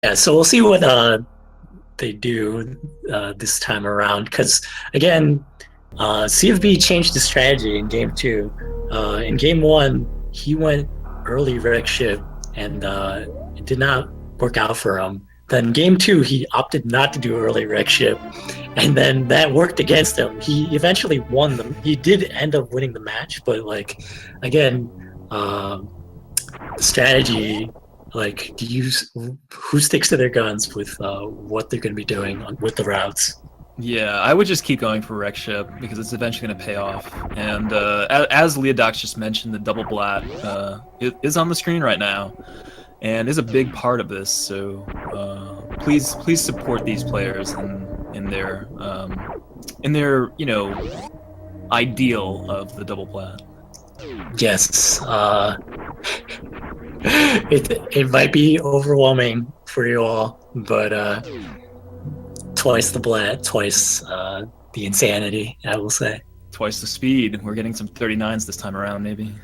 Yeah, so we'll see what they do this time around. Because again, CFB changed the strategy in game two. In game one, he went early wreck ship, and it did not work out for him. Then game two, he opted not to do early wreck ship, and then that worked against him. He eventually won them. He did end up winning the match, but like again, the strategy, like do you who sticks to their guns with what they're going to be doing with the routes. Yeah, I would just keep going for wreck ship because it's eventually going to pay off. And as Leodox just mentioned, the double blat is on the screen right now, and is a big part of this. So please support these players in their ideal of the double plat. Yes, it might be overwhelming for you all, but twice the blat, twice the insanity, I will say. Twice the speed. We're getting some 39s this time around, maybe.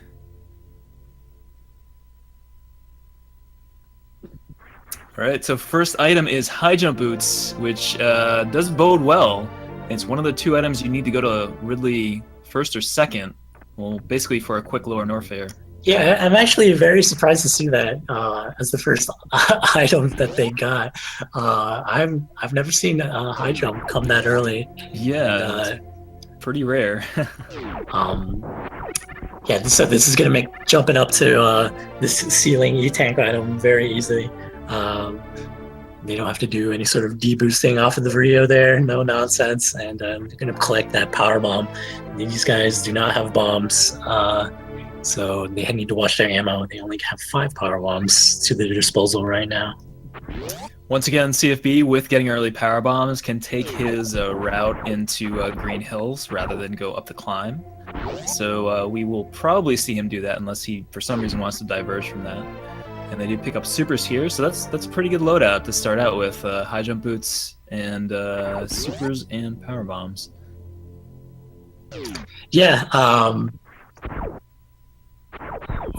All right, so first item is high jump boots, which does bode well. It's one of the two items you need to go to Ridley first or second. Well, basically for a quick lower Norfair. Yeah, I'm actually very surprised to see that as the first item that they got. I've never seen a high jump come that early. Yeah, And, pretty rare. Yeah, so this is gonna make jumping up to this ceiling E-tank item very easy. They don't have to do any sort of deboosting off of the video there, no nonsense, and they're gonna collect that power bomb. These guys do not have bombs. So they need to watch their ammo. They only have 5 power bombs to their disposal right now. Once again, CFB, with getting early power bombs, can take his route into Green Hills rather than go up the climb. So we will probably see him do that unless he, for some reason, wants to diverge from that. And they do pick up supers here, so that's a pretty good loadout to start out with. High jump boots and supers and power bombs. Yeah.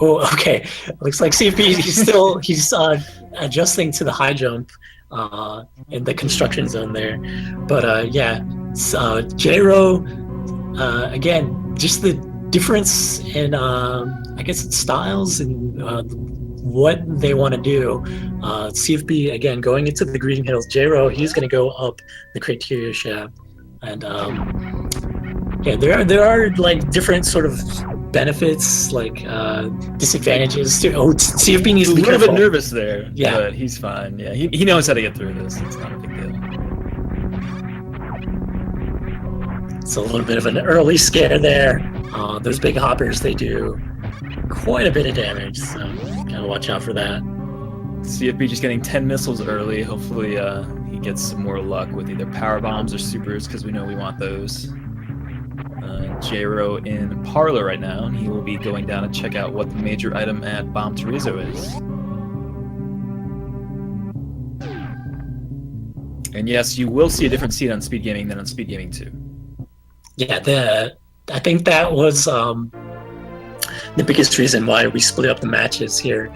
Oh, okay. Looks like CFB he's adjusting to the high jump in the construction zone there. But yeah, J-Ro again, just the difference in I guess styles and what they want to do. CFB again going into the Green Hills. J-Ro, he's going to go up the criteria shaft, and yeah, there are like different sort of benefits, like disadvantages to. Oh, CFB needs to be a little careful. bit nervous there. Yeah, but he's fine. Yeah, he knows how to get through this. It's not a big deal. It's a little bit of an early scare there. Those big hoppers, they do quite a bit of damage, so gotta watch out for that. CFB just getting 10 missiles early. Hopefully he gets some more luck with either power bombs or supers, because we know we want those. J-Ro in Parlor right now, and he will be going down to check out what the major item at Bomb Terizo is. And yes, you will see a different seat on Speed Gaming than on Speed Gaming 2. Yeah, I think that was the biggest reason why we split up the matches here.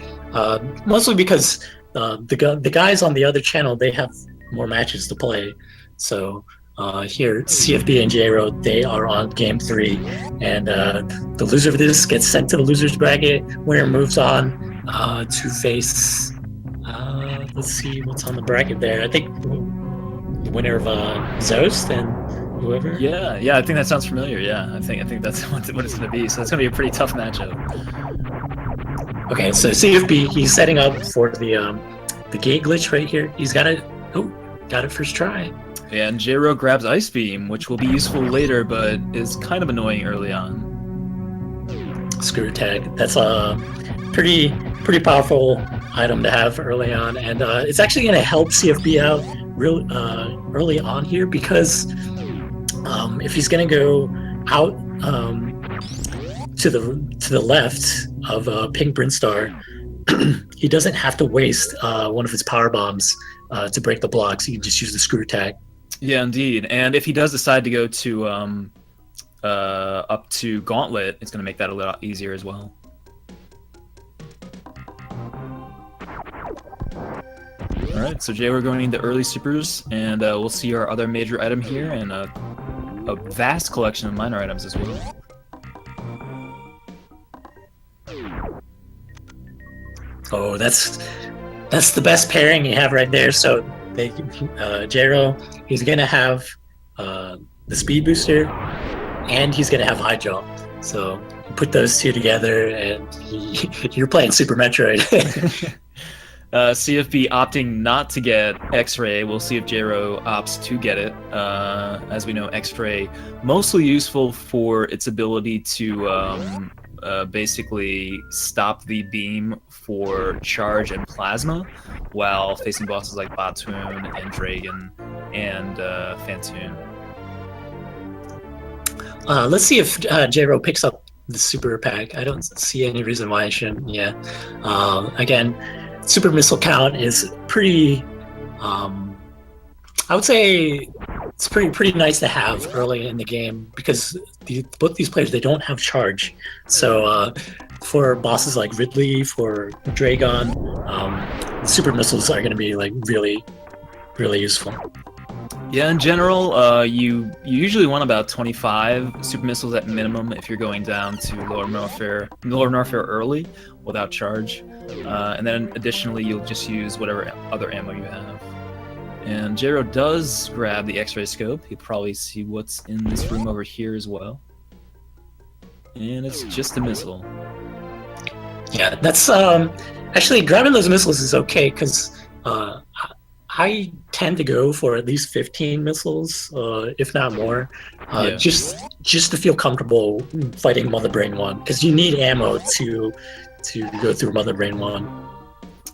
Mostly because the guys on the other channel, they have more matches to play. So here, CFB and J-Ro, they are on game 3, and the loser of this gets sent to the losers bracket. Winner moves on to face. Let's see what's on the bracket there. I think the winner of Zost and whoever. Yeah, I think that sounds familiar. Yeah, I think that's what it's going to be. So it's going to be a pretty tough matchup. Okay, so CFB, he's setting up for the gate glitch right here. He's got it. Oh, got it first try. And J-Ro grabs Ice Beam, which will be useful later, but is kind of annoying early on. Screw tag. That's a pretty powerful item to have early on, and it's actually going to help CFB out real early on here, because if he's going to go out to the left of Pink Brinstar, he doesn't have to waste one of his power bombs to break the blocks. He can just use the screw tag. Yeah, indeed. And if he does decide to go to up to Gauntlet, it's going to make that a lot easier as well. All right, so Jay, we're going into early supers, and we'll see our other major item here, and a vast collection of minor items as well. Oh, that's the best pairing you have right there. So Jero, he's gonna have the speed booster, and he's gonna have high jump. So you put those two together, and you're playing Super Metroid. CFB opting not to get X-Ray. We'll see if Jero opts to get it. As we know, X-Ray mostly useful for its ability to basically stop the beam for charge and plasma while facing bosses like Batoon and Dragon and Phantoon. Let's see if Jero picks up the super pack. I don't see any reason why I shouldn't. Yeah. Again, super missile count is pretty. I would say it's pretty nice to have early in the game because both these players, they don't have charge. So for bosses like Ridley, for Dragon, super missiles are going to be like really useful. Yeah, in general, you usually want about 25 super missiles at minimum if you're going down to lower Norfair early without charge. And then additionally, you'll just use whatever other ammo you have. And Jero does grab the X-ray scope. He'll probably see what's in this room over here as well. And it's just a missile. Yeah, that's actually grabbing those missiles is okay because I tend to go for at least 15 missiles, if not more, just to feel comfortable fighting Mother Brain 1 because you need ammo to go through Mother Brain 1.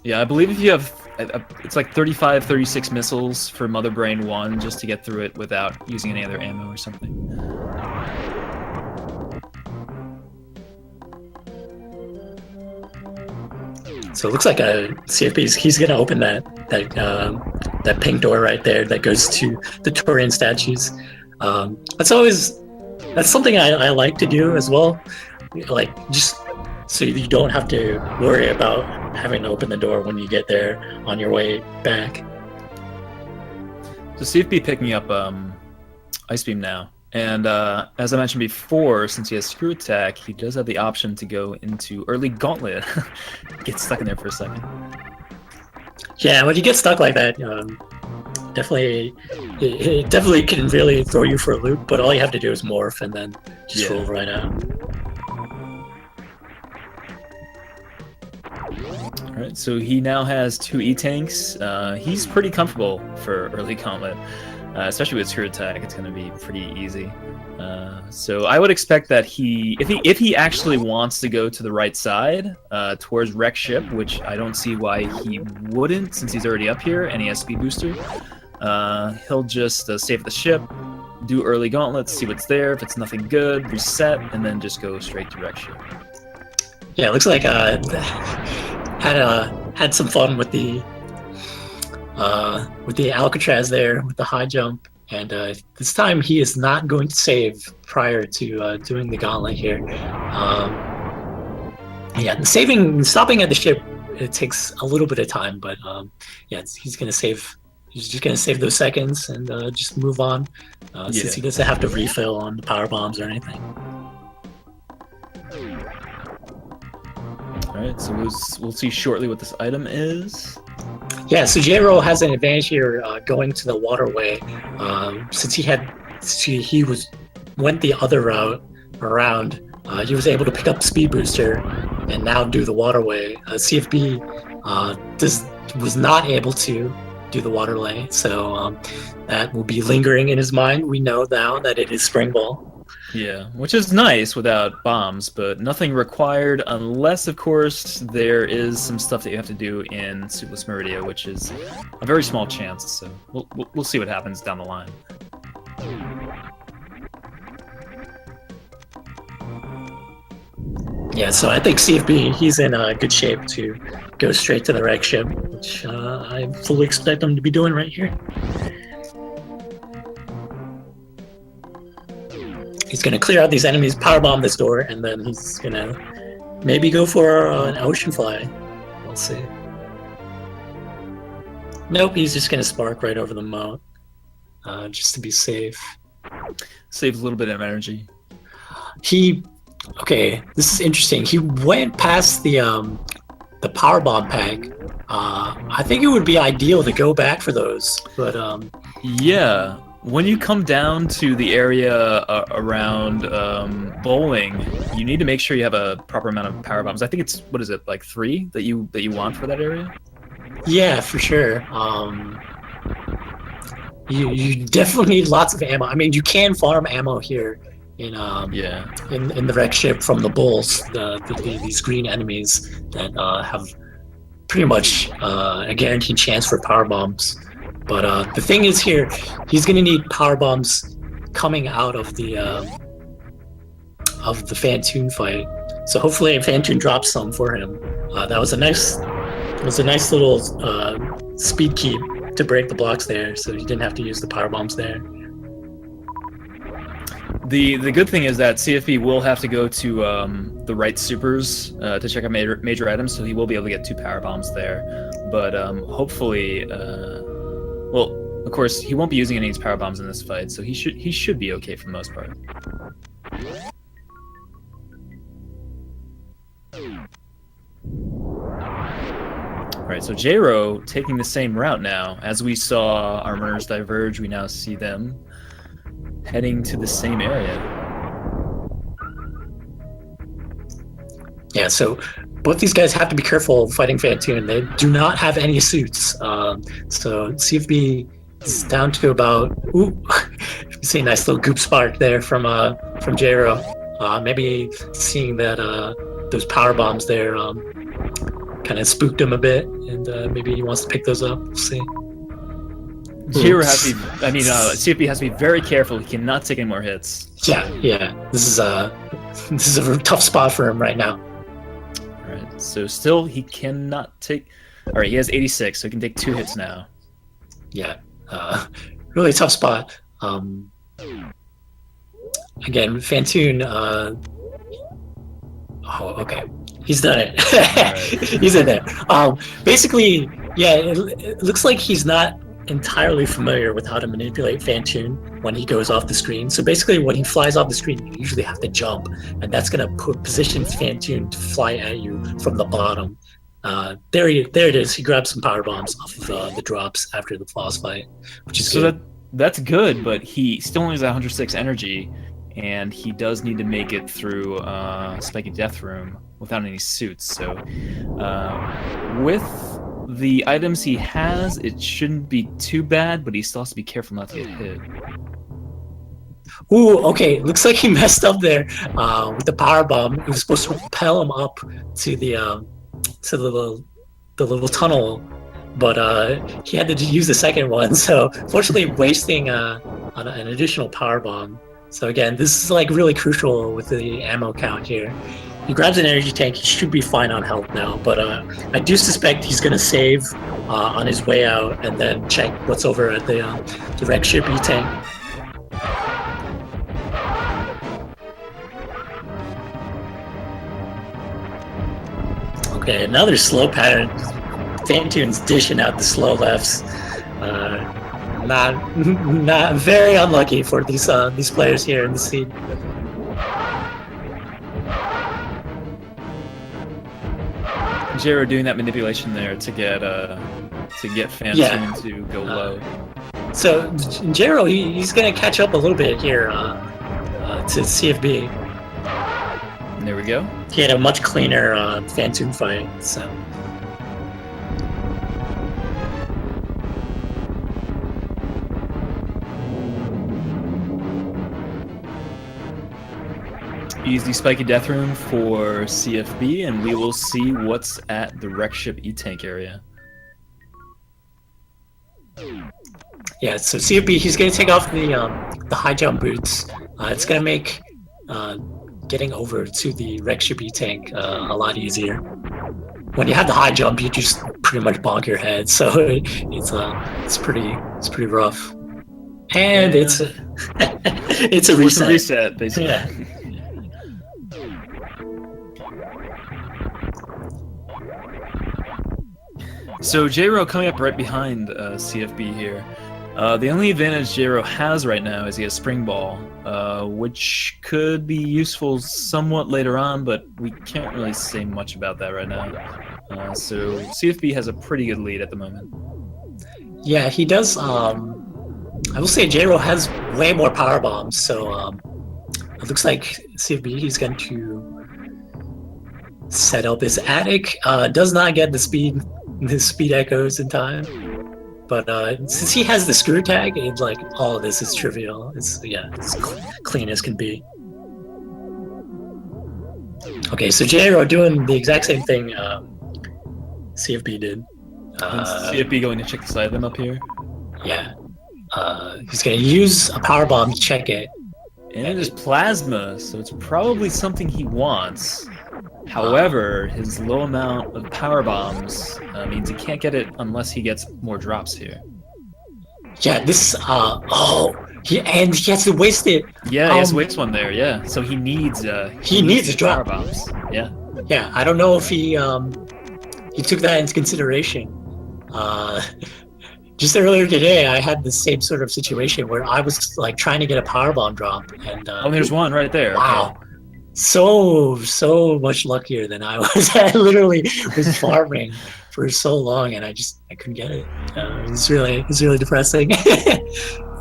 Yeah, I believe if you have, it's like 35, 36 missiles for Mother Brain 1 just to get through it without using any other ammo or something. So it looks like CFB, he's going to open that pink door right there that goes to the Turian statues. That's something I like to do as well. Like, just so you don't have to worry about having to open the door when you get there on your way back. So CFB picking up Ice Beam now. And as I mentioned before, since he has Screw Attack, he does have the option to go into early Gauntlet. Get stuck in there for a second. Yeah, when you get stuck like that, it definitely can really throw you for a loop, but all you have to do is morph and then just roll right out. Alright, so he now has 2 E-Tanks. He's pretty comfortable for early Gauntlet. Especially with Screw Attack, it's going to be pretty easy. So I would expect that if he actually wants to go to the right side, towards Wreck Ship, which I don't see why he wouldn't since he's already up here and he has Speed Booster, he'll just save the ship, do early gauntlets, see what's there. If it's nothing good, reset, and then just go straight to Wreck Ship. Yeah, it looks like had some fun with the Alcatraz there with the high jump, and this time he is not going to save prior to doing the gauntlet here. Stopping at the ship, it takes a little bit of time, but he's gonna save. He's just gonna save those seconds and just move on, since he doesn't have to refill on the power bombs or anything. All right, so we'll see shortly what this item is. Yeah, so Jero has an advantage here going to the waterway, since he went the other route around. He was able to pick up Speed Booster and now do the waterway. CFB was not able to do the waterway, so that will be lingering in his mind. We know now that it is Spring Ball. Yeah, which is nice without bombs, but nothing required unless, of course, there is some stuff that you have to do in Suitless Meridia, which is a very small chance, so we'll see what happens down the line. Yeah, so I think CFB, he's in good shape to go straight to the Wreck Ship, which I fully expect him to be doing right here. He's going to clear out these enemies, powerbomb this door, and then he's going to maybe go for an Ocean Fly. We'll see. Nope, he's just gonna spark right over the moat, just to be safe. Saves a little bit of energy. Okay, this is interesting. He went past the power bomb pack. I think it would be ideal to go back for those, but Yeah, when you come down to the area around bowling, you need to make sure you have a proper amount of power bombs. I think it's what is it, like 3 that you want for that area? yeah, for sure. You definitely need lots of ammo. I mean, you can farm ammo here in in the wreck ship from the bulls, these green enemies that have pretty much a guaranteed chance for power bombs. But the thing is here, he's gonna need power bombs coming out of the Phantoon fight. So hopefully Phantoon drops some for him. That was a nice little speed keep to break the blocks there, so you didn't have to use the power bombs there. The good thing is that CFB will have to go to the right supers to check out major items, so he will be able to get 2 power bombs there. But hopefully, well, of course, he won't be using any of these power bombs in this fight, so he should be okay for the most part. Alright, so J-Ro taking the same route now. As we saw our runners diverge, we now see them heading to the same area. Yeah, so both these guys have to be careful fighting Phantoon. They do not have any suits. So CFB is down to about you see a nice little goop spark there from J-Ro. Maybe seeing that those power bombs there kind of spooked him a bit, and maybe he wants to pick those up. We'll see. J-Ro has to be, CFB has to be very careful. He cannot take any more hits. Yeah. This is a tough spot for him right now. All right, so still he cannot take. All right, he has 86, so he can take 2 hits now. Yeah, really tough spot. Again, Phantoon. Okay. He's done it. Right. He's in there. Basically, yeah, it looks like he's not entirely familiar with how to manipulate Phantoon when he goes off the screen. So basically, when he flies off the screen, you usually have to jump, and that's going to position Phantoon to fly at you from the bottom. There it is. He grabs some power bombs off of the drops after the boss fight, which is good. That's good, but he still only has 106 energy, and he does need to make it through Spiky Death Room without any suits. So with the items he has, it shouldn't be too bad, but he still has to be careful not to get hit. Ooh, okay. Looks like he messed up there with the power bomb. It was supposed to propel him up to the little tunnel, but he had to use the second one. So fortunately, wasting an additional power bomb. So again, this is like really crucial with the ammo count here. He grabs an energy tank. He should be fine on health now, but I do suspect he's going to save on his way out and then check what's over at the wreck ship E-tank. Okay, another slow pattern. Phantoon's dishing out the slow lefts. Not very unlucky for these players here in the seed. J-Ro doing that manipulation there to get Phantoon to go low. So J-Ro, he's gonna catch up a little bit here to CFB. And there we go. He had a much cleaner Phantoon fight. So. Use the Spiky Death Room for CFB, and we will see what's at the wreck ship E-tank area. Yeah, so CFB, he's going to take off the high jump boots. It's going to make getting over to the wreck ship E-tank a lot easier. When you have the high jump, you just pretty much bonk your head, so it's pretty rough. And it's a reset. Reset, basically. Yeah. So J-Ro coming up right behind CFB here. The only advantage J-Ro has right now is he has Spring Ball, which could be useful somewhat later on, but we can't really say much about that right now. So CFB has a pretty good lead at the moment. Yeah, he does. I will say J-Ro has way more power bombs, so it looks like CFB is going to set up his attic. Does not get the speed echoes in time, but since he has the screw tag, it's like all of this is trivial. It's clean as can be. Okay, so J-Ro doing the exact same thing CFB did. CFB going to check the side of them up here. Yeah, he's going to use a power bomb to check it. And it is plasma, so it's probably something he wants. However, his low amount of power bombs means he can't get it unless he gets more drops here. Yeah, this he has to waste it. Yeah, he has to waste one there. Yeah, so he needs a drop. Power bombs. Yeah. Yeah, I don't know if he took that into consideration. Just earlier today, I had the same sort of situation where I was like trying to get a power bomb drop, and there's one right there. Wow, okay. So much luckier than I was. I literally was farming for so long, and I couldn't get it. It's really depressing.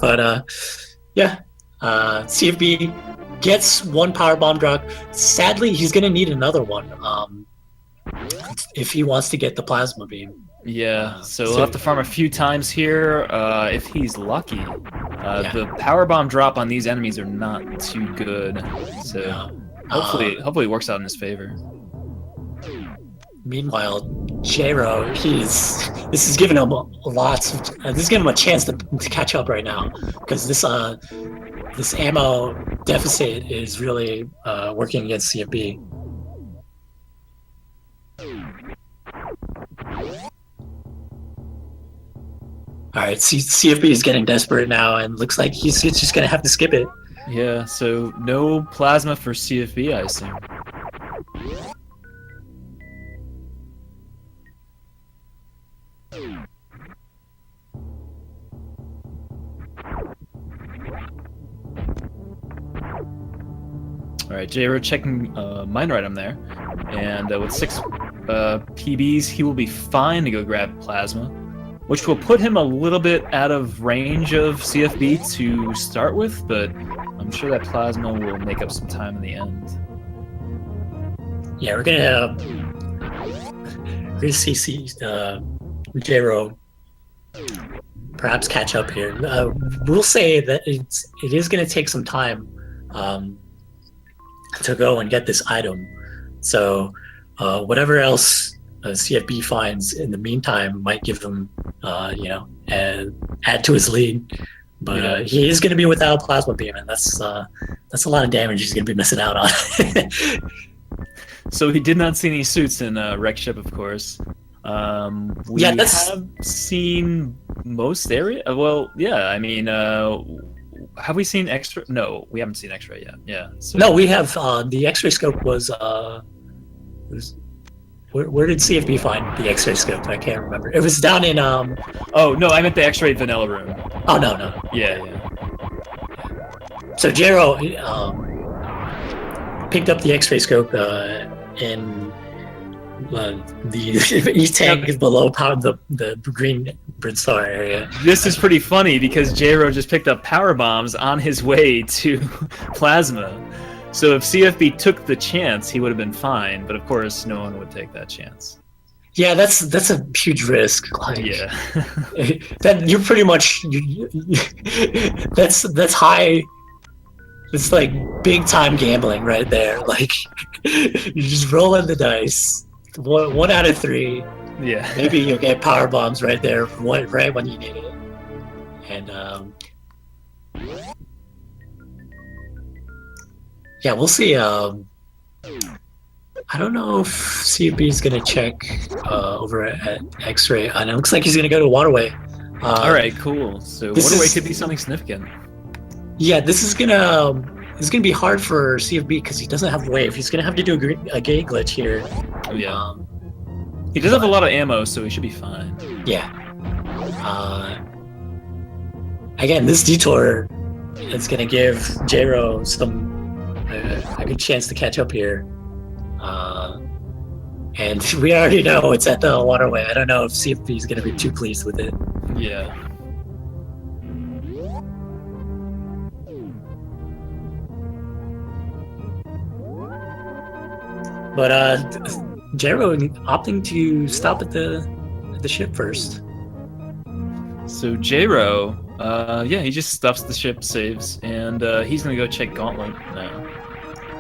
But yeah, CFB gets one power bomb drop. Sadly, he's gonna need another one if he wants to get the plasma beam. Yeah, so he'll have to farm a few times here if he's lucky. The power bomb drop on these enemies are not too good, so hopefully it works out in his favor. Meanwhile, J-Ro, this is giving him a chance to catch up right now, because this ammo deficit is really working against CFB. All right, CFB is getting desperate now, and looks like he's just gonna have to skip it. Yeah, so no plasma for CFB, I assume. All right, J-Ro checking minor item there, and with 6 PBs, he will be fine to go grab plasma, which will put him a little bit out of range of CFB to start with, but I'm sure that plasma will make up some time in the end. Yeah, we're gonna see J-Ro perhaps catch up here. We'll say that it is gonna take some time to go and get this item. So whatever else CFB finds in the meantime might give him, add to his lead. But he is going to be without plasma beam, and that's a lot of damage he's going to be missing out on. So he did not see any suits in Wreck Ship, of course. We have seen most area. Well, yeah, I mean, have we seen X-ray? No, we haven't seen X-ray yet. Yeah. So. No, we have. The X-ray scope was. Where did CFB find the X-ray scope? I can't remember. It was down in. Oh no, I meant the X-ray vanilla room. Oh no. Yeah. So J-Ro picked up the X-ray scope in the East tank is below the green Brinstar area. This is pretty funny because J-Ro just picked up power bombs on his way to plasma. So if CFB took the chance, he would have been fine. But of course, no one would take that chance. Yeah, that's a huge risk. Like, yeah, that you're pretty much that's high. It's like big time gambling right there. Like you're just rolling the dice. One out of 3. Yeah. Maybe you'll get power bombs right there, right when you need it. And yeah, we'll see. I don't know if CFB is gonna check over at X-ray, and it looks like he's gonna go to Waterway. All right, cool. So Waterway could be something significant. Yeah, this is gonna be hard for CFB because he doesn't have wave. He's gonna have to do a gate glitch here. Oh yeah. He does have a lot of ammo, so he should be fine. Yeah. Again, this detour is going to give Jro a good chance to catch up here. And we already know it's at the waterway. I don't know if CFB is going to be too pleased with it. Yeah. But Jro opting to stop at the ship first. So Jro, yeah, he just stops the ship, saves, and he's gonna go check Gauntlet now.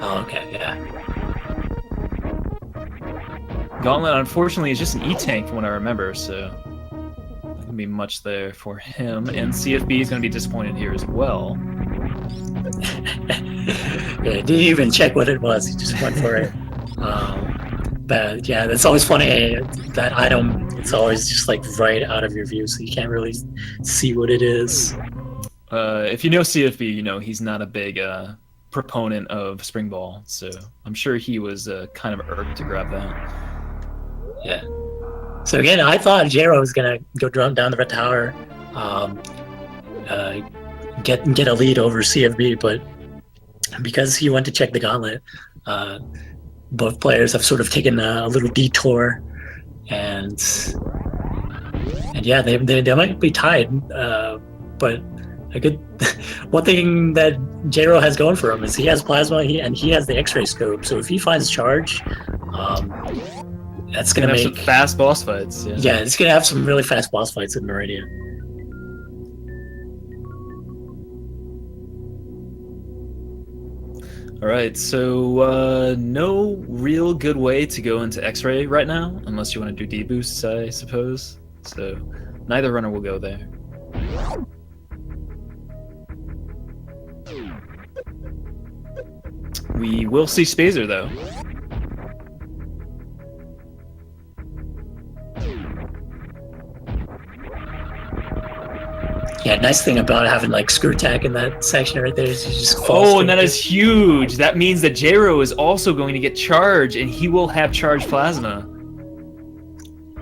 Oh, okay, yeah. Gauntlet, unfortunately, is just an E-tank from what I remember, so not gonna be much there for him. And CFB is gonna be disappointed here as well. Yeah, didn't even check what it was. He just went for it. But yeah, that's always funny. That item, it's always just like right out of your view, so you can't really see what it is. If you know CFB, you know he's not a big proponent of Spring Ball, so I'm sure he was kind of irked to grab that. Yeah. So again, I thought Jro was gonna go down the red tower, get a lead over CFB, but because he went to check the gauntlet, both players have sort of taken a little detour, and yeah, they might be tied. But a good one thing that Jro has going for him is he has plasma, and he has the X-ray scope. So if he finds charge, that's gonna have make some fast boss fights. Yeah, it's gonna have some really fast boss fights in Meridian. All right, so no real good way to go into X-ray right now, unless you want to do D-boosts, I suppose. So neither runner will go there. We will see Spazer though. Yeah, nice thing about having like screw attack in that section right there is you just fall Oh, and that is huge. That means that Jro is also going to get charge, and he will have charged plasma.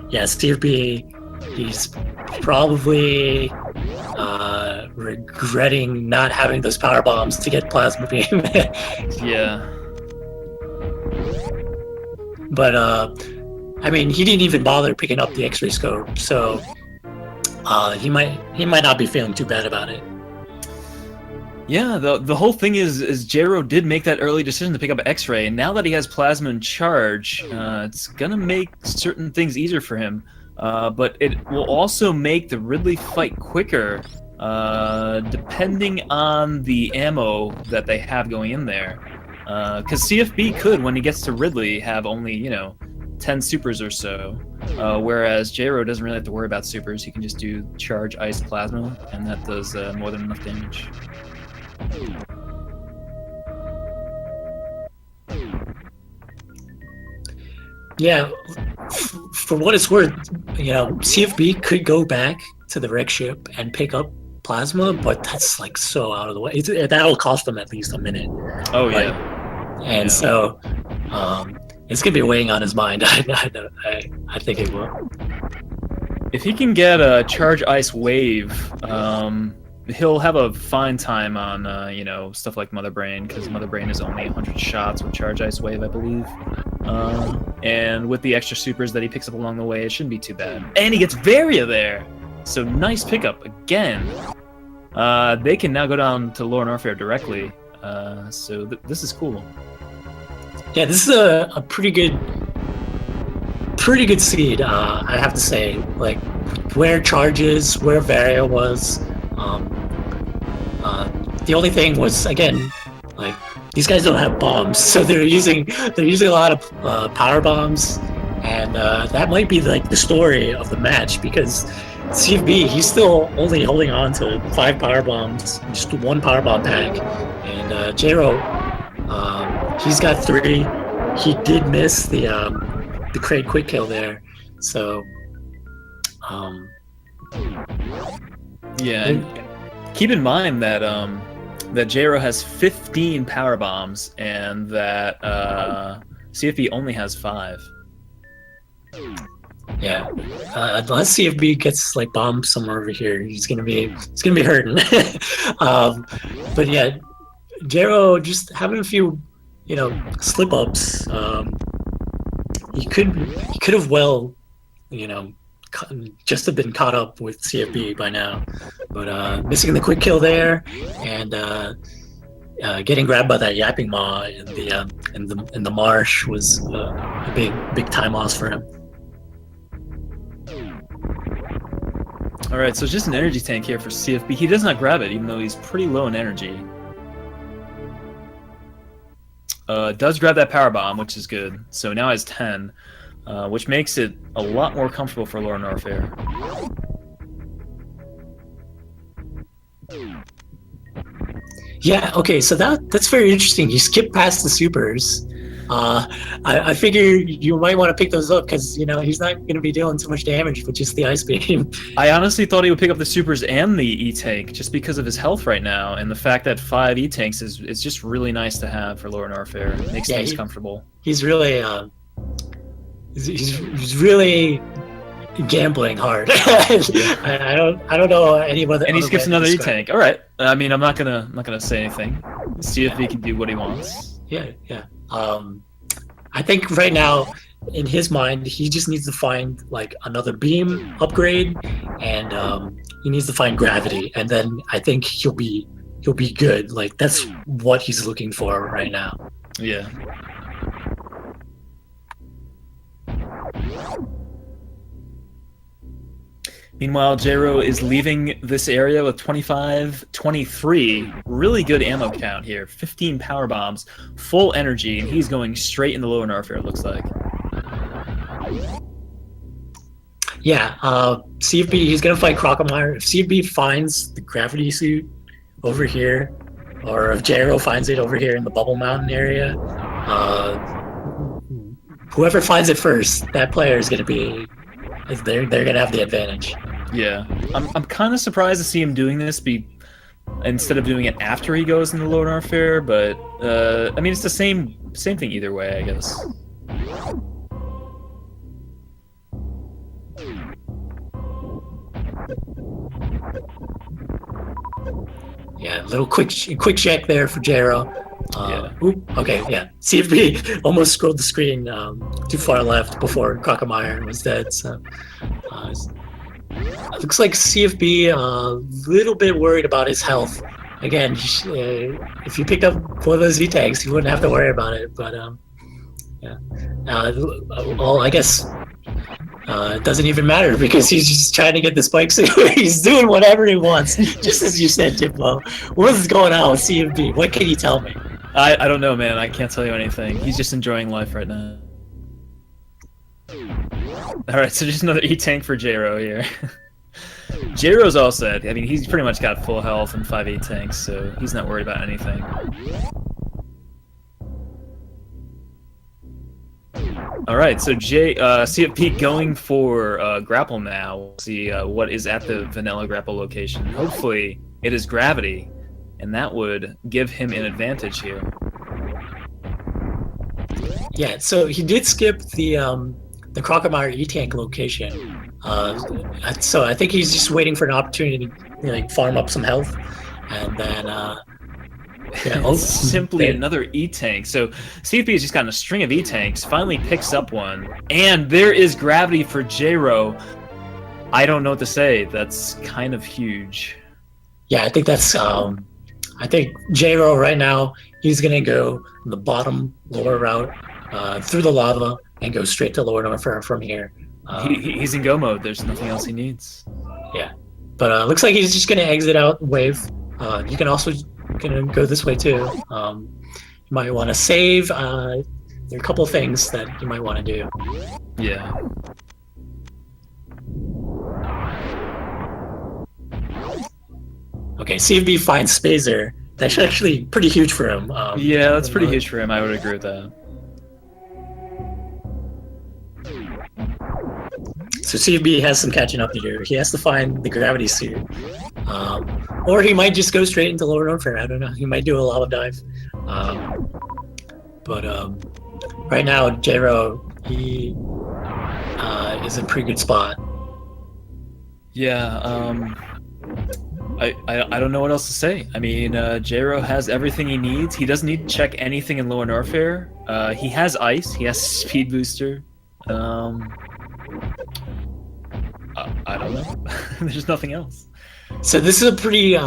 Yeah, CFB, he's probably regretting not having those power bombs to get plasma beam. Yeah. But I mean, he didn't even bother picking up the X-ray scope, so he might not be feeling too bad about it. Yeah, the whole thing is Jro did make that early decision to pick up X-ray, and now that he has plasma in charge, it's gonna make certain things easier for him. But it will also make the Ridley fight quicker, depending on the ammo that they have going in there. Because CFB could, when he gets to Ridley, have only 10 supers or so, whereas Jro doesn't really have to worry about supers. He can just do charge ice plasma, and that does more than enough damage. Yeah, for what it's worth, CFB could go back to the wreck ship and pick up plasma, but that's like so out of the way. That'll cost them at least a minute. Oh yeah, and so it's gonna be weighing on his mind. I think it will. If he can get a charge ice wave, he'll have a fine time on stuff like Mother Brain, because Mother Brain is only 100 shots with charge ice wave, I believe. And with the extra supers that he picks up along the way, it shouldn't be too bad. And he gets Varia there, so nice pickup again. They can now go down to Lore Norfair directly, so this is cool. Yeah, this is a pretty good seed, I have to say. Like, where charges, where Varia was. The only thing was, again, like, these guys don't have bombs, so they're using a lot of power bombs, and that might be like the story of the match, because CFB, he's still only holding on to 5 power bombs, just 1 power bomb pack, and Jro, he's got 3. He did miss the crate quick kill there, so yeah. And keep in mind that that Jro has 15 power bombs, and that CFB only has 5. Yeah, unless CFB gets like bombed somewhere over here, it's gonna be hurting. um, but yeah, Jero just having a few, slip ups. He could have well, you know, just have been caught up with CFB by now, but missing the quick kill there, and getting grabbed by that yapping maw in the marsh was a big time loss for him. All right, so it's just an energy tank here for CFB. He does not grab it, even though he's pretty low in energy. Does grab that power bomb, which is good. So now has 10, which makes it a lot more comfortable for Lord Norfair. Yeah, okay, so that's very interesting. You skip past the supers. I figure you might want to pick those up because he's not going to be dealing too much damage with just the ice beam. I honestly thought he would pick up the supers and the E-Tank just because of his health right now, and the fact that 5 E-Tanks is just really nice to have for Lord Norfair. It makes things comfortable. He's really he's really gambling hard. I don't know any other. And he skips another E-Tank. All right. I mean, I'm not gonna say anything. See if he can do what he wants. Yeah. I think right now, in his mind, he just needs to find like another beam upgrade, and he needs to find gravity, and then I think he'll be good. Like that's what he's looking for right now. Yeah. Meanwhile, Jero is leaving this area with 23. Really good ammo count here. 15 power bombs, full energy, and he's going straight into Lower Norfair, it looks like. Yeah, CFB, he's going to fight Crocomire. If CFB finds the gravity suit over here, or if Jero finds it over here in the Bubble Mountain area, whoever finds it first, that player is going to be... They're gonna have the advantage. Yeah, I'm kind of surprised to see him doing this instead of doing it after he goes into Lower Norfair, but I mean it's the same thing either way, I guess. Yeah, little quick check there for Jero. Okay, yeah. CFB almost scrolled the screen too far left before Crocomire was dead. So it looks like CFB a little bit worried about his health. Again, if you picked up one of those V-Tanks, you wouldn't have to worry about it. But yeah. Well, I guess it doesn't even matter because he's just trying to get the spikes. He's doing whatever he wants, just as you said, Timbo. What is going on with CFB? What can you tell me? I don't know, man. I can't tell you anything. He's just enjoying life right now. Alright, so just another E-Tank for Jero here. Jero's all set. I mean, he's pretty much got full health and 5 E-Tanks, so he's not worried about anything. Alright, so CFP going for grapple now. We'll see what is at the vanilla grapple location. Hopefully, it is gravity. And that would give him an advantage here. Yeah, so he did skip the Crocomire E-Tank location. So I think he's just waiting for an opportunity to farm up some health. And then... simply another E-Tank. So CFP has just gotten a string of E-Tanks, finally picks up one. And there is gravity for Jero. I don't know what to say. That's kind of huge. Yeah, I think that's... I think Jero right now, he's going to go the bottom lower route through the lava and go straight to Lower Norfair from here. He's in go mode. There's nothing else he needs. Yeah. But looks like he's just going to exit out wave. You can also go this way too. You might want to save. There are a couple of things that you might want to do. Yeah. Okay, CFB finds Spazer. That's actually pretty huge for him. Yeah, that's pretty huge for him. I would agree with that. So CFB has some catching up to do. He has to find the gravity suit. Or he might just go straight into Lower Norfair. I don't know. He might do a lava dive. But right now, Jero, is a pretty good spot. Yeah, I don't know what else to say. I mean, Jero has everything he needs. He doesn't need to check anything in Lower Norfair. He has ice. He has speed booster. I don't know. There's nothing else. So this is a pretty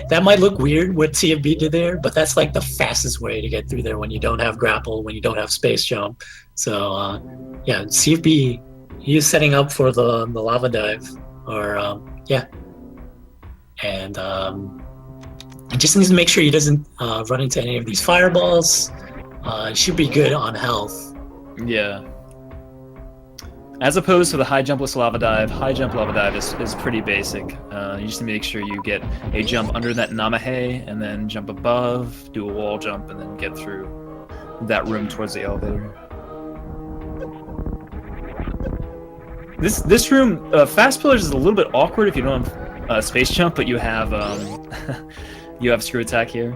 that might look weird what CFB did there, but that's like the fastest way to get through there when you don't have grapple, when you don't have space jump. So yeah, CFB, he is setting up for the lava dive, or yeah, and he just needs to make sure he doesn't run into any of these fireballs. Should be good on health. Yeah. As opposed to the high jumpless lava dive is pretty basic. You just need to make sure you get a jump under that Namahe, and then jump above, do a wall jump, and then get through that room towards the elevator. This room, fast pillars is a little bit awkward if you don't have space jump, but you have you have screw attack here.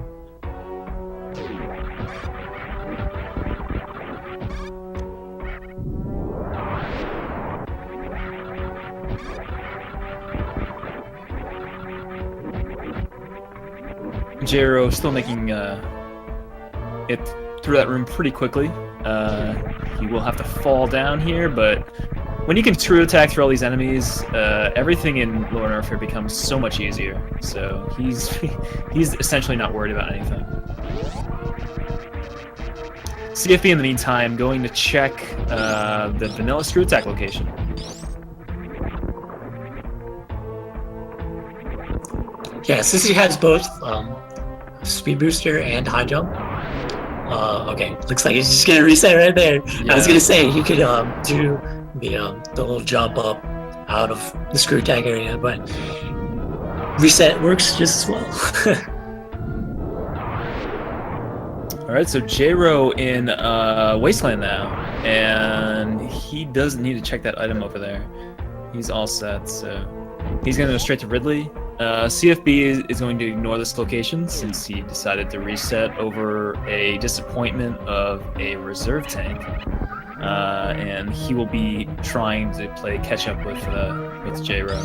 Jero still making it through that room pretty quickly. He will have to fall down here, but when you can true attack through all these enemies, everything in Lower Norfair becomes so much easier. So he's essentially not worried about anything. CFB in the meantime going to check the vanilla screw attack location. Yeah, since he has both speed booster and high jump. Okay, looks like he's just gonna reset right there. Yeah. I was gonna say he could do the little jump up out of the screw attack area, but reset works just as well. All right, so Jero in Wasteland now, and he doesn't need to check that item over there. He's all set, so he's gonna go straight to Ridley. CFB is going to ignore this location since he decided to reset over a disappointment of a reserve tank, and he will be trying to play catch up with Jero.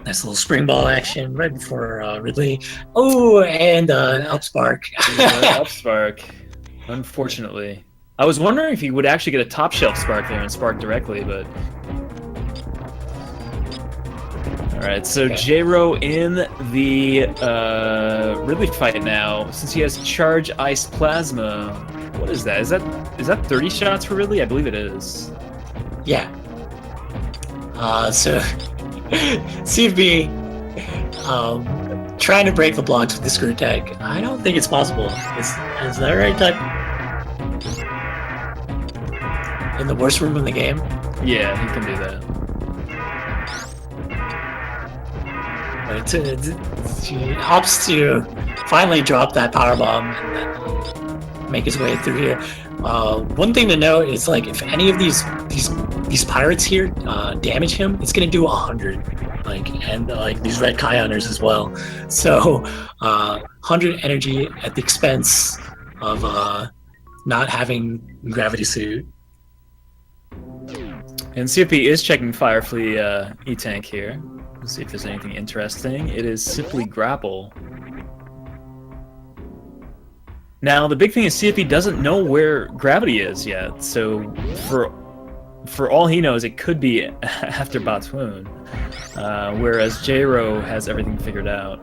Nice little spring ball action right before Ridley. Oh, and up spark. Up spark. Unfortunately, I was wondering if he would actually get a top shelf spark there and spark directly, but all right. So okay. Jero in the Ridley fight now, since he has charge ice plasma. What is that? Is that 30 shots for Ridley? I believe it is. Yeah. So. CFB trying to break the blocks with the screw tag. I don't think it's possible. Is that right, Doug? In the worst room in the game? Yeah, he can do that. But he opts to finally drop that power bomb and then make his way through here. One thing to note is, like, if any of these pirates here damage him, it's gonna do 100, and these red Kai hunters as well. So 100 energy at the expense of not having gravity suit. And CFP is checking Firefly E-Tank here. Let's see if there's anything interesting. It is simply grapple. Now, the big thing is CFP doesn't know where gravity is yet, so for all he knows, it could be after Batwoon, whereas Jero has everything figured out.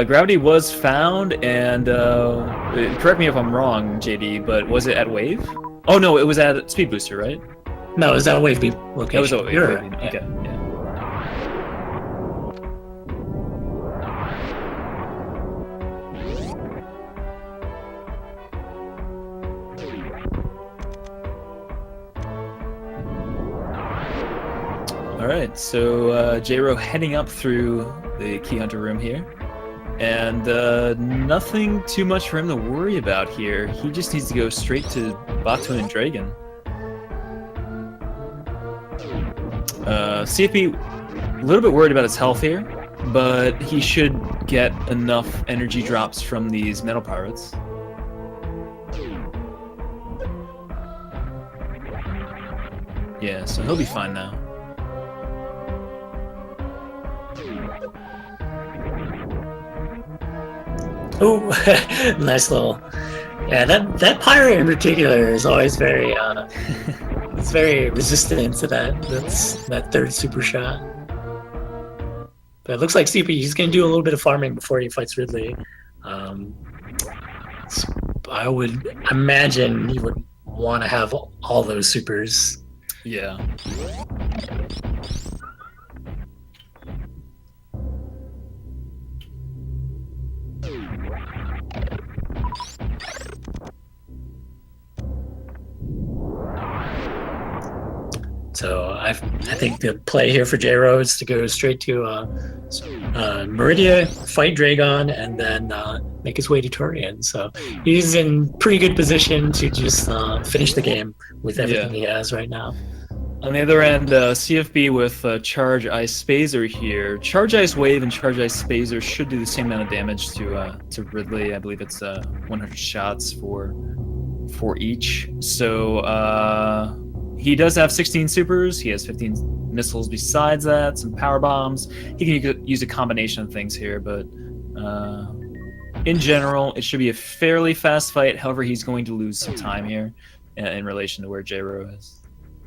Gravity was found, and correct me if I'm wrong, JD, but was it at Wave? Oh no, it was at Speed Booster, right? No, it was at a Wave Beam location. It was at Wave Beam. Right. Okay, yeah. All right, so J-Ro heading up through the Key Hunter room here. And nothing too much for him to worry about here. He just needs to go straight to Batu and Dragon. CFB, a little bit worried about his health here, but he should get enough energy drops from these metal pirates. Yeah, so he'll be fine now. Oh, nice little. Yeah, that pirate in particular is always very it's very resistant to that third super shot. But it looks like CP he's gonna do a little bit of farming before he fights Ridley. I would imagine he would want to have all those supers. Yeah. So I think the play here for J-Ro is to go straight to Meridia, fight Dragon, and then make his way to Turian. So he's in pretty good position to just finish the game with everything he has right now. On the other end, CFB with Charge Ice Spazer here. Charge Ice Wave and Charge Ice Spazer should do the same amount of damage to Ridley. I believe it's 100 shots for each. So he does have 16 supers. He has 15 missiles besides that, some power bombs. He can use a combination of things here, but in general, it should be a fairly fast fight. However, he's going to lose some time here in relation to where J-Ro is.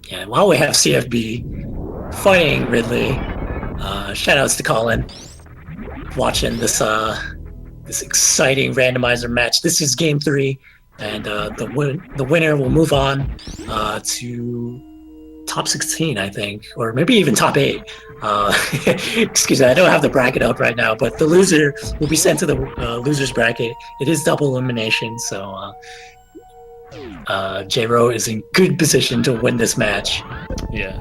Yeah, while we have CFB fighting Ridley, shoutouts to Colin watching this exciting randomizer match. This is game 3, and the winner will move on to top 16, I think, or maybe even top 8. Excuse me, I don't have the bracket up right now, but the loser will be sent to the losers bracket. It is double elimination, so J-Ro is in good position to win this match. Yeah.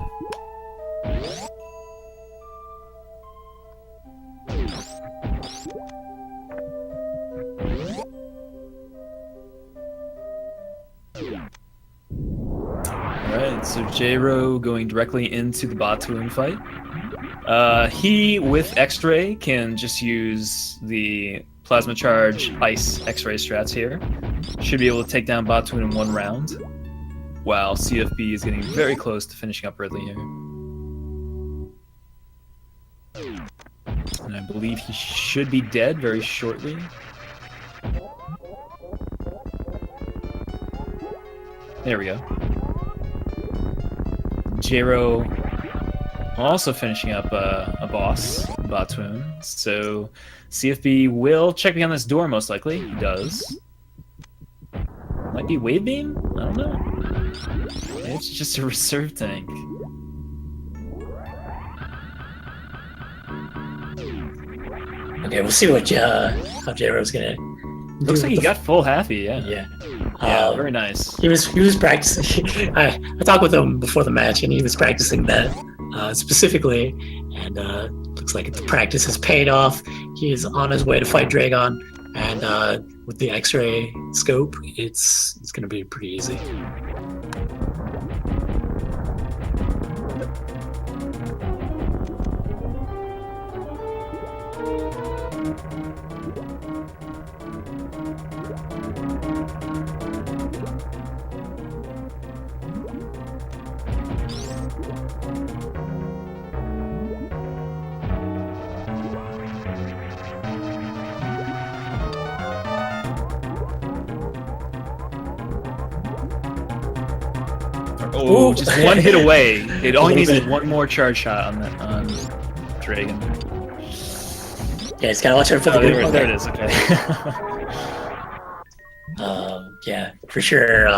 Alright, so J-Ro going directly into the Batuan fight. He, with X-Ray, can just use the Plasma Charge Ice X-Ray strats here. Should be able to take down Batuan in 1 round, while CFB is getting very close to finishing up Ridley here. And I believe he should be dead very shortly. There we go. J-Ro also finishing up a boss, Batuan. So CFB will check behind this door, most likely. He does. Might be Wave Beam? I don't know. Maybe it's just a reserve tank. Okay, we'll see what how J-Ro's gonna do. Looks like he got full happy, yeah. Yeah, very nice. He was practicing. I talked with him before the match, and he was practicing that specifically, and looks like the practice has paid off. He is on his way to fight Dragon, and with the X-ray scope, it's going to be pretty easy. Oh, just one hit away. It only needs one more charge shot on Dragon. Yeah, he's gotta watch out for the there it is. Okay. Yeah, for sure.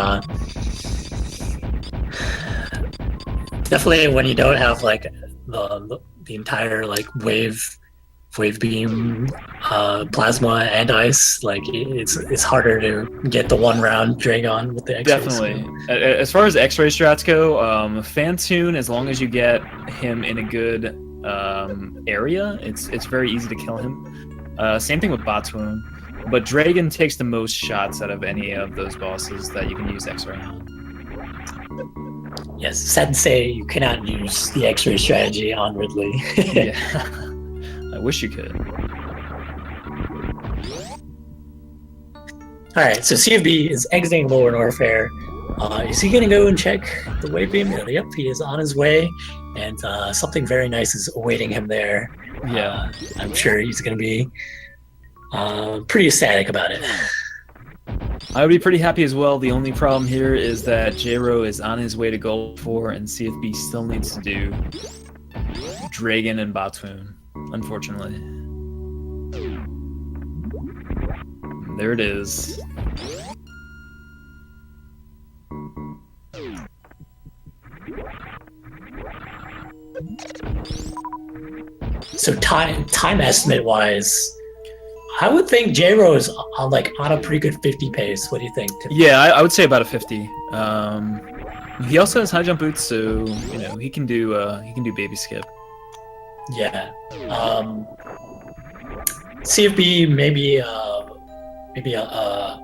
Definitely, when you don't have like the entire like wave wave beam, plasma, and ice. Like it's harder to get the one round Dragon with the X-ray. Definitely. As far as X-ray strats go, Fantoon, as long as you get him in a good area, it's very easy to kill him. Same thing with Batoon. But Dragon takes the most shots out of any of those bosses that you can use X-ray on. Yes, sad to say you cannot use the X-ray strategy on Ridley. Yeah. I wish you could. All right, so CFB is exiting Lower Norfair. Is he going to go and check the wave beam? Yep, he is on his way, and something very nice is awaiting him there. Yeah. I'm sure he's going to be pretty ecstatic about it. I would be pretty happy as well. The only problem here is that Jro is on his way to Gold 4, and CFB still needs to do Dragon and Batoon, unfortunately. There it is. So time estimate wise, I would think Jro is on a pretty good 50 pace. What do you think? Yeah, I would say about a 50. He also has high jump boots, so he can do baby skip. Yeah. CFB maybe a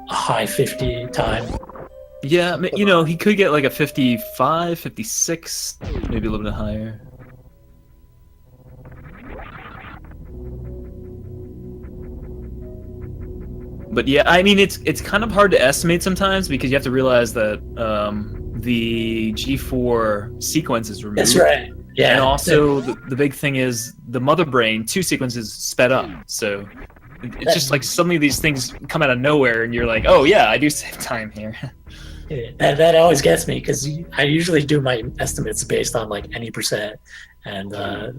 high 50 time. Yeah, he could get like a 55, 56, maybe a little bit higher. But yeah, I mean, it's kind of hard to estimate sometimes because you have to realize that the G4 sequence is removed. That's right. Yeah. And also, the big thing is the Mother Brain 2 sequences sped up. So it's just like suddenly these things come out of nowhere, and you're like, oh yeah, I do save time here. Yeah, that always gets me because I usually do my estimates based on like any percent, and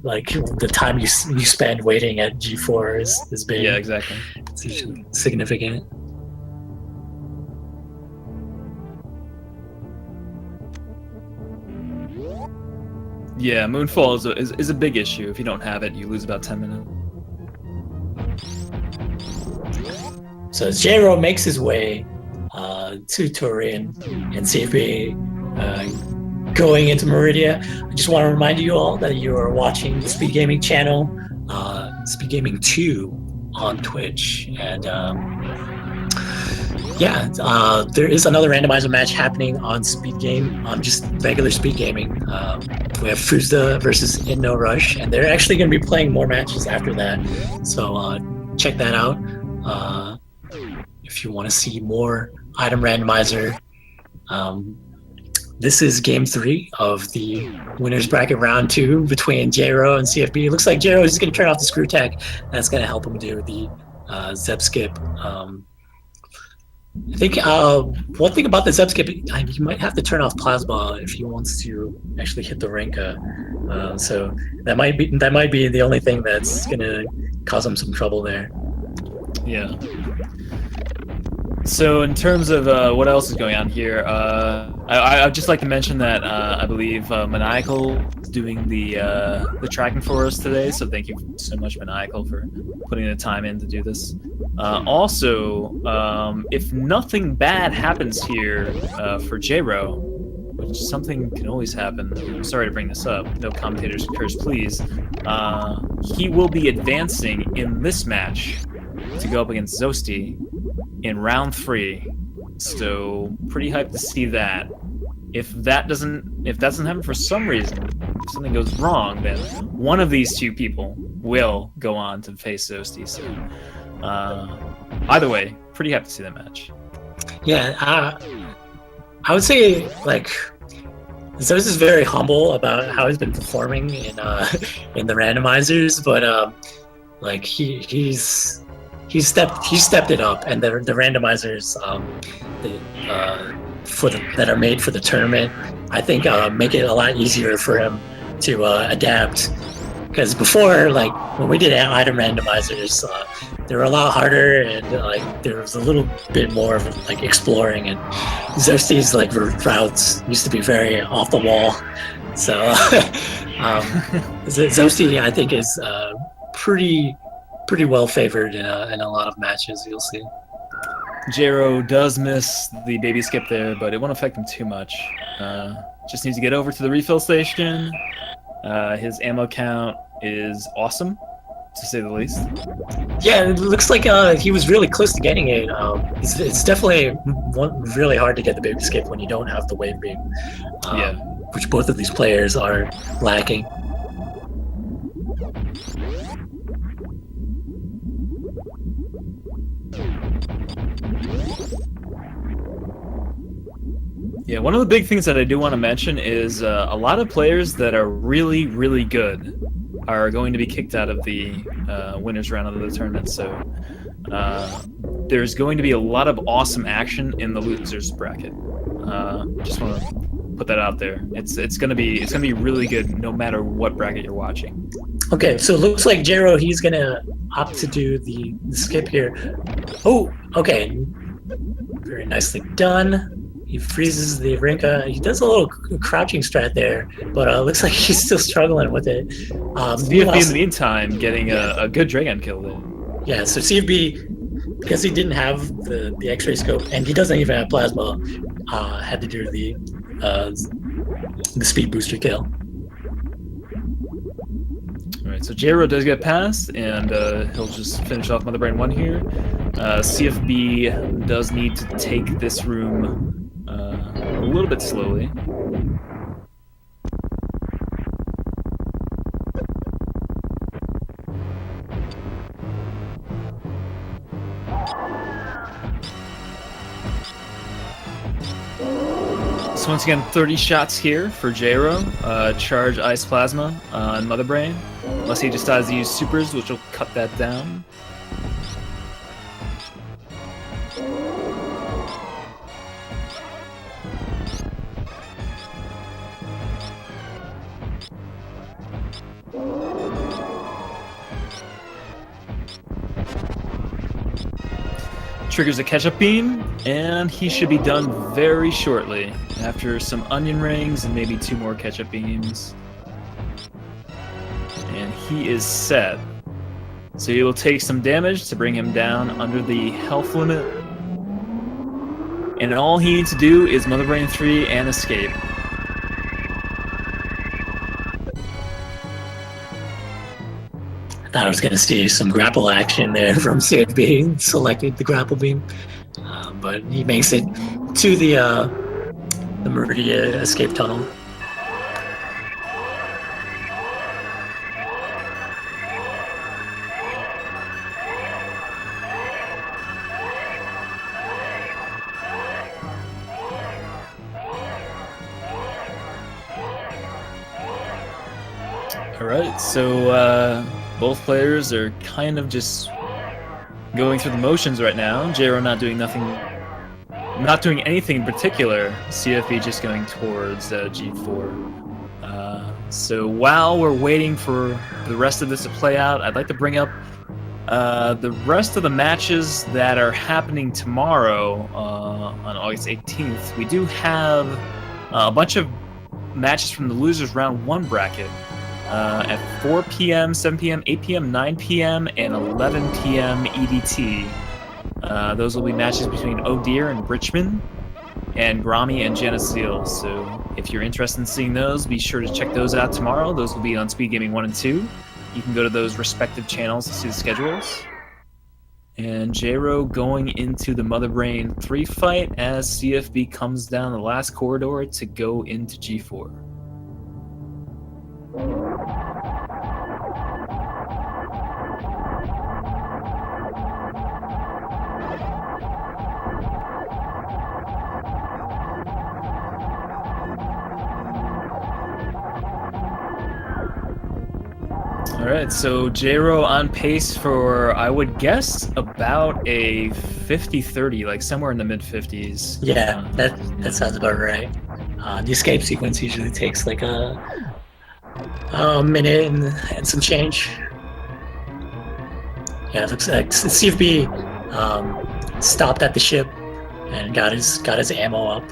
like the time you spend waiting at G4 is big. Yeah, exactly. It's usually significant. Yeah, Moonfall is a big issue. If you don't have it, you lose about 10 minutes. So as Jro makes his way to Turin and CFB going into Meridia, I just want to remind you all that you are watching the Speed Gaming channel, Speed Gaming 2 on Twitch. And there is another randomizer match happening on Speed Game, on just regular Speed Gaming. We have Fuzda versus In No Rush, and they're actually going to be playing more matches after that. So check that out. If you want to see more item randomizer, this is game 3 of the winners bracket round 2 between Jro and CFB. It looks like Jro is just going to turn off the screw tech. That's going to help him do the Zep skip. I think one thing about the Zep skip, you might have to turn off Plasma if he wants to actually hit the Renka. So that might be the only thing that's going to cause him some trouble there. Yeah. So in terms of what else is going on here, I'd just like to mention that I believe Maniacal is doing the tracking for us today. So thank you so much, Maniacal, for putting the time in to do this. Also, if nothing bad happens here for Jro, which something can always happen. I'm sorry to bring this up. No commentators curse, please. He will be advancing in this match to go up against Zosti in round 3, so pretty hyped to see that. If that doesn't happen for some reason, if something goes wrong, then one of these two people will go on to face Zosti. So either way, pretty happy to see that match. Yeah, I would say like Zost is very humble about how he's been performing in the randomizers, but like he's stepped it up, and the randomizers that are made for the tournament, I think make it a lot easier for him to adapt. Because before, like when we did item randomizers, they were a lot harder, and like there was a little bit more of like exploring. And Zosti's like routes used to be very off the wall, so Zosti I think is pretty pretty well favored in a lot of matches. You'll see. Jero does miss the baby skip there, but it won't affect him too much. Just needs to get over to the refill station. His ammo count is awesome, to say the least. Yeah, it looks like he was really close to getting it. It's definitely really hard to get the baby skip when you don't have the wave beam. Yeah. Which both of these players are lacking. Yeah, one of the big things that I do want to mention is a lot of players that are really, really good are going to be kicked out of the winners round of the tournament. So there's going to be a lot of awesome action in the losers bracket. Just want to put that out there. It's gonna be really good no matter what bracket you're watching. Okay, so it looks like Jero, he's gonna opt to do the skip here. Oh, okay, very nicely done. He freezes the Rinka. He does a little crouching strat there, but looks like he's still struggling with it. CFB in the meantime getting a good Dragon kill there. Yeah, so CFB, because he didn't have the X-ray scope, and he doesn't even have plasma, had to do the speed booster kill. All right, so Jero does get past, and he'll just finish off Mother Brain 1 here. CFB does need to take this room a little bit slowly. So once again, 30 shots here for Jero. Charge Ice Plasma on Mother Brain. Unless he decides to use supers, which will cut that down. Triggers a ketchup beam, and he should be done very shortly after some onion rings and maybe 2 more ketchup beams. And he is set. So he will take some damage to bring him down under the health limit. And all he needs to do is Mother Brain 3 and escape. Thought I was going to see some grapple action there from CFB, selected the grapple beam, but he makes it to the Meridia escape tunnel. All right, so both players are kind of just going through the motions right now. Jero not doing anything in particular. CFB just going towards G4. So while we're waiting for the rest of this to play out, I'd like to bring up the rest of the matches that are happening tomorrow on August 18th. We do have a bunch of matches from the losers round 1 bracket. At 4 p.m., 7 p.m., 8 p.m., 9 p.m., and 11 p.m. EDT. Those will be matches between Oh Dear and Richmond, and Grommy and Janice Seal. So if you're interested in seeing those, be sure to check those out tomorrow. Those will be on Speed Gaming 1 and 2. You can go to those respective channels to see the schedules. And Jero going into the Mother Brain 3 fight as CFB comes down the last corridor to go into G4. All right, so Jero on pace for, I would guess, about a 50-30, like somewhere in the mid-50s. Yeah, that sounds about right. The escape sequence usually takes like a minute and some change. Yeah, it looks like CFB stopped at the ship and got his ammo up.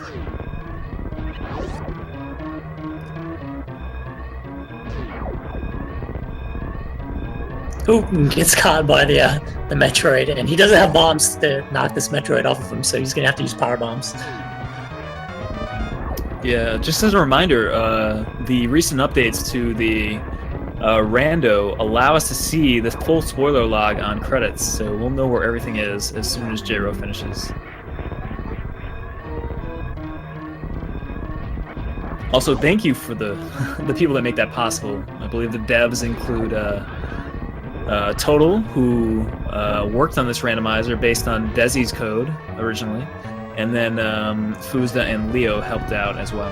who gets caught by the Metroid, and he doesn't have bombs to knock this Metroid off of him, so he's gonna have to use power bombs. Yeah, just as a reminder, the recent updates to the Rando allow us to see the full spoiler log on credits, so we'll know where everything is as soon as J-Ro finishes. Also, thank you for the people that make that possible. I believe the devs include Total, who worked on this randomizer based on Desi's code originally, and then Fuzda and Leo helped out as well.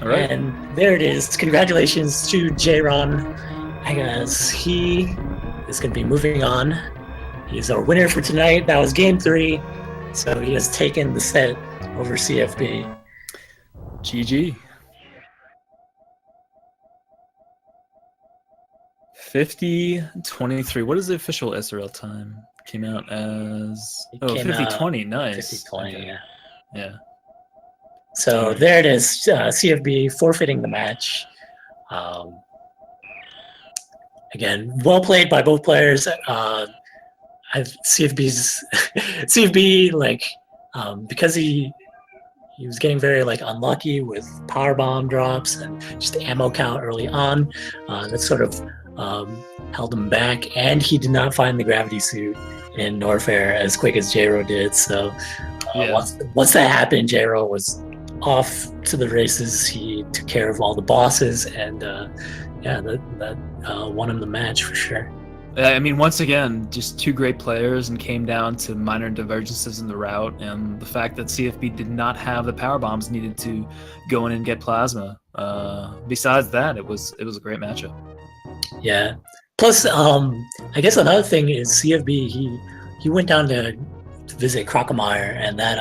All right. And there it is. Congratulations to jronaggaz. He is going to be moving on. He's our winner for tonight. That was game 3. So he has taken the set over CFB. GG. 50-23. What is the official SRL time? Came out as 50-20. Nice. 50-20, okay. Yeah. So there it is. CFB forfeiting the match. Again, well played by both players. CFB like because he was getting very like unlucky with power bomb drops and just ammo count early on. That sort of held him back, and he did not find the gravity suit in Norfair as quick as J-Ro did. So once that happened, J-Ro was off to the races. He took care of all the bosses, and that won him the match for sure. I mean, once again, just two great players, and came down to minor divergences in the route, and the fact that CFB did not have the power bombs needed to go in and get plasma. Besides that, it was a great matchup. Yeah. Plus, I guess another thing is CFB. He went down to visit Crocomire, and that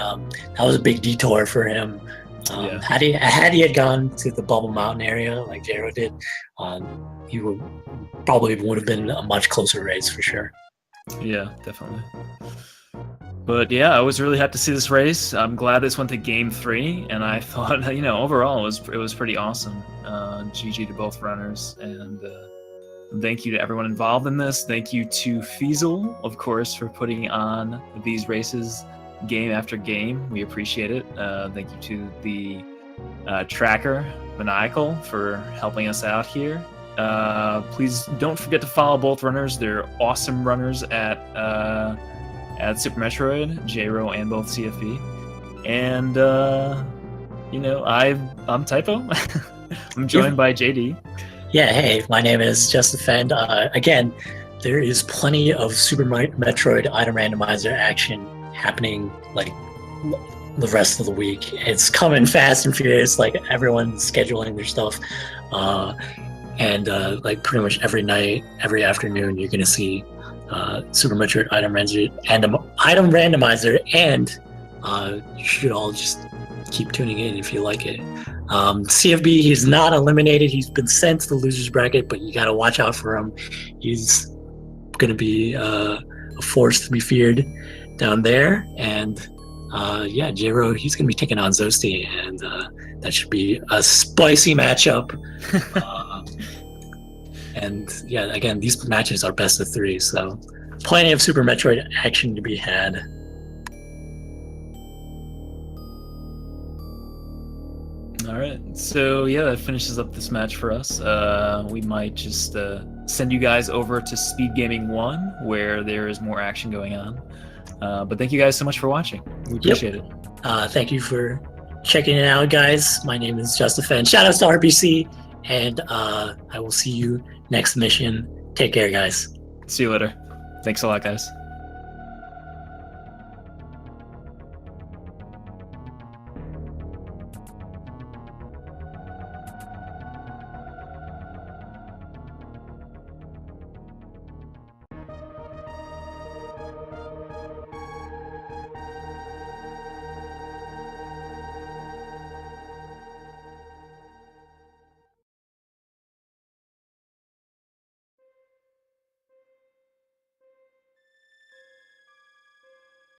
was a big detour for him. Had he had gone to the Bubble Mountain area like J-Ro did, he probably would have been a much closer race for sure. Yeah, definitely. But yeah, I was really happy to see this race. I'm glad this went to game 3, and I thought, overall it was pretty awesome. GG to both runners, and thank you to everyone involved in this. Thank you to Feasel, of course, for putting on these races game after game. We appreciate it. Thank you to the tracker, Maniacal, for helping us out here. Please don't forget to follow both runners. They're awesome runners at Super Metroid, J-Ro and both CFB. And I'm Typo. I'm joined by JD. Yeah, hey, my name is Just Defend. Again, there is plenty of Super Metroid item randomizer action happening like the rest of the week. It's coming fast and furious, like everyone's scheduling their stuff. And like pretty much every night, every afternoon, you're gonna see Super Metroid item randomizer, and you should all just keep tuning in if you like it. CFB, he's not eliminated. He's been sent to the losers bracket, but you gotta watch out for him. He's gonna be a force to be feared down there. And J-Ro, he's gonna be taking on Zosti, and that should be a spicy matchup. And yeah, again, these matches are best of 3, so plenty of Super Metroid action to be had. All right, so yeah, that finishes up this match for us. We might just send you guys over to Speed Gaming 1, where there is more action going on. But thank you guys so much for watching. We appreciate it. Thank you for checking it out, guys. My name is Just Defend. Shout out to RBC, and I will see you next mission. Take care, guys. See you later. Thanks a lot, guys.